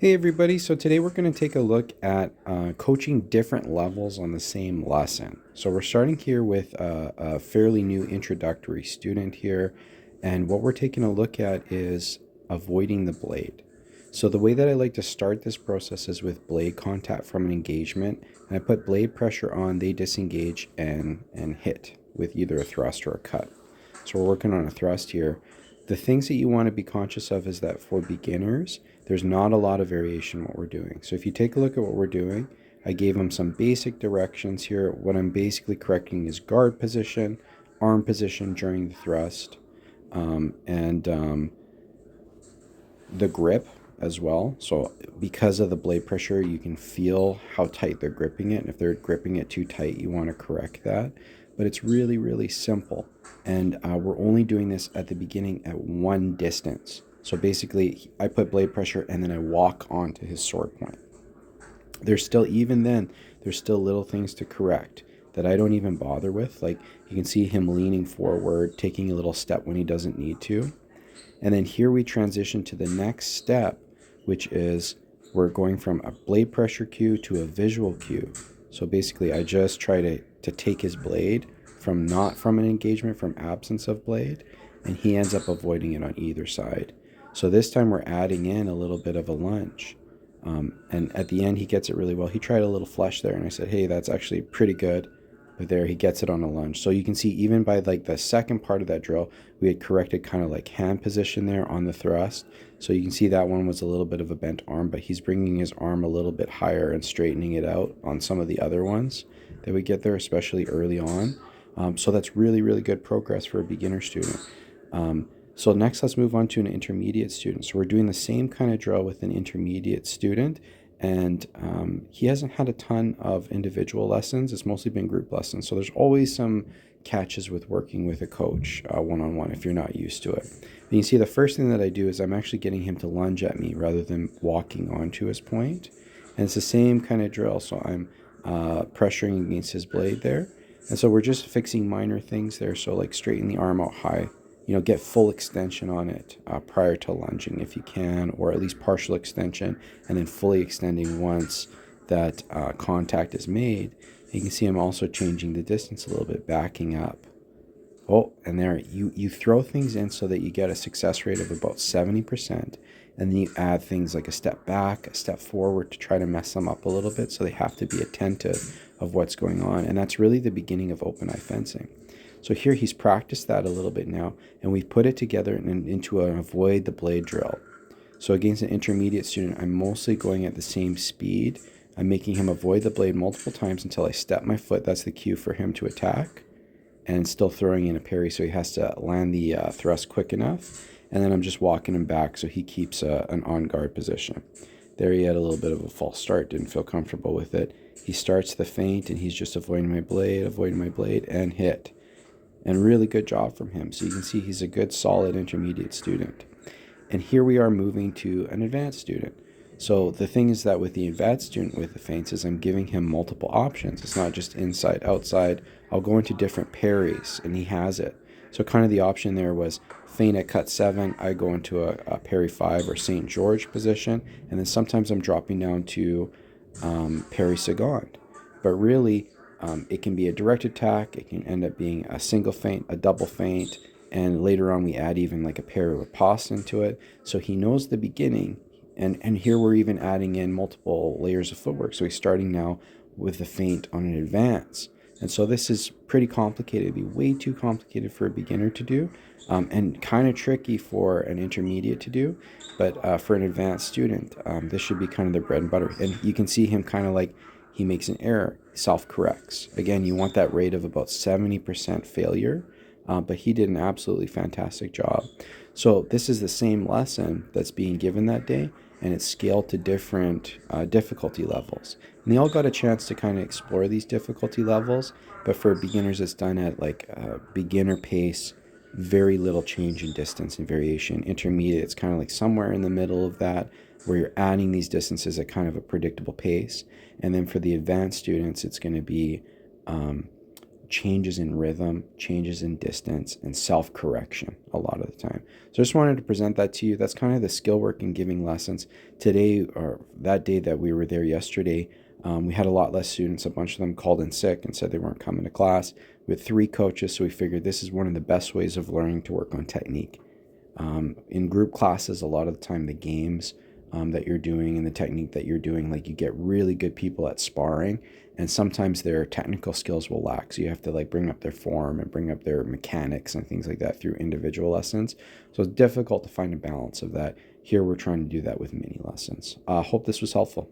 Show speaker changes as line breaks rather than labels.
Hey everybody, so today we're going to take a look at coaching different levels on the same lesson. So we're starting here with a fairly new introductory student here, and what we're taking a look at is avoiding the blade. So the way that I like to start this process is with blade contact from an engagement, and I put blade pressure on, they disengage and hit with either a thrust or a cut. So we're working on a thrust here. The things that you want to be conscious of is that for beginners, there's not a lot of variation in what we're doing. So if you take a look at what we're doing, I gave them some basic directions here. What I'm basically correcting is guard position, arm position during the thrust, and the grip as well. So because of the blade pressure, you can feel how tight they're gripping it. And if they're gripping it too tight, you want to correct that. But it's really, really simple. And we're only doing this at the beginning at one distance. So basically, I put blade pressure and then I walk onto his sword point. There's still, even then, there's still little things to correct that I don't even bother with. Like you can see him leaning forward, taking a little step when he doesn't need to. And then here we transition to the next step, which is we're going from a blade pressure cue to a visual cue. So basically I just try to take his blade from not from an engagement, from absence of blade, and he ends up avoiding it on either side. So this time we're adding in a little bit of a lunge. And at the end, he gets it really well. He tried a little flush there, and I said, hey, that's actually pretty good. But there, he gets it on a lunge. So you can see even by like the second part of that drill, we had corrected kind of like hand position there on the thrust. So you can see that one was a little bit of a bent arm, but he's bringing his arm a little bit higher and straightening it out on some of the other ones that we get there, especially early on. So that's really, really good progress for a beginner student. So next, let's move on to an intermediate student. So we're doing the same kind of drill with an intermediate student, and he hasn't had a ton of individual lessons. It's mostly been group lessons. So there's always some catches with working with a coach one-on-one if you're not used to it. And you can see the first thing that I do is I'm actually getting him to lunge at me rather than walking onto his point. And it's the same kind of drill. So I'm pressuring against his blade there. And so we're just fixing minor things there. So like straighten the arm out high, get full extension on it prior to lunging if you can, or at least partial extension, and then fully extending once that contact is made. You can see I'm also changing the distance a little bit, backing up. Oh, and there, you throw things in so that you get a success rate of about 70%, and then you add things like a step back, a step forward to try to mess them up a little bit, so they have to be attentive of what's going on, and that's really the beginning of open eye fencing. So here he's practiced that a little bit now, and we've put it together into an avoid the blade drill. So against an intermediate student, I'm mostly going at the same speed. I'm making him avoid the blade multiple times until I step my foot. That's the cue for him to attack, and still throwing in a parry, so he has to land the thrust quick enough. And then I'm just walking him back so he keeps an on-guard position. There he had a little bit of a false start, didn't feel comfortable with it. He starts the feint, and he's just avoiding my blade, and hit. And really good job from him. So you can see he's a good, solid intermediate student. And here we are moving to an advanced student. So the thing is that with the advanced student with the feints is I'm giving him multiple options. It's not just inside, outside. I'll go into different parries, and he has it. So kind of the option there was feint at cut 7. I go into a parry 5 or St. George position. And then sometimes I'm dropping down to parry second. But really, it can be a direct attack. It can end up being a single feint, a double feint, and later on we add even like a parry riposte into it. So he knows the beginning, and here we're even adding in multiple layers of footwork. So he's starting now with the feint on an advance. And so this is pretty complicated. It'd be way too complicated for a beginner to do, and kind of tricky for an intermediate to do. But for an advanced student, this should be kind of the bread and butter. And you can see him kind of like, he makes an error, self-corrects. Again, you want that rate of about 70% failure, but he did an absolutely fantastic job. So this is the same lesson that's being given that day, and it's scaled to different difficulty levels. And they all got a chance to kind of explore these difficulty levels, but for beginners, it's done at like beginner pace, very little change in distance and variation. Intermediate, it's kind of like somewhere in the middle of that, where you're adding these distances at kind of a predictable pace. And then for the advanced students, it's going to be changes in rhythm, changes in distance, and self-correction a lot of the time. So I just wanted to present that to you. That's kind of the skill work in giving lessons. Today, or that day that we were there yesterday, we had a lot less students. A bunch of them called in sick and said they weren't coming to class. We had 3 coaches, so we figured this is one of the best ways of learning to work on technique. In group classes, a lot of the time, the games that you're doing and the technique that you're doing, like you get really good people at sparring, and sometimes their technical skills will lack. So you have to like bring up their form and bring up their mechanics and things like that through individual lessons. So it's difficult to find a balance of that. Here we're trying to do that with mini lessons. Hope this was helpful.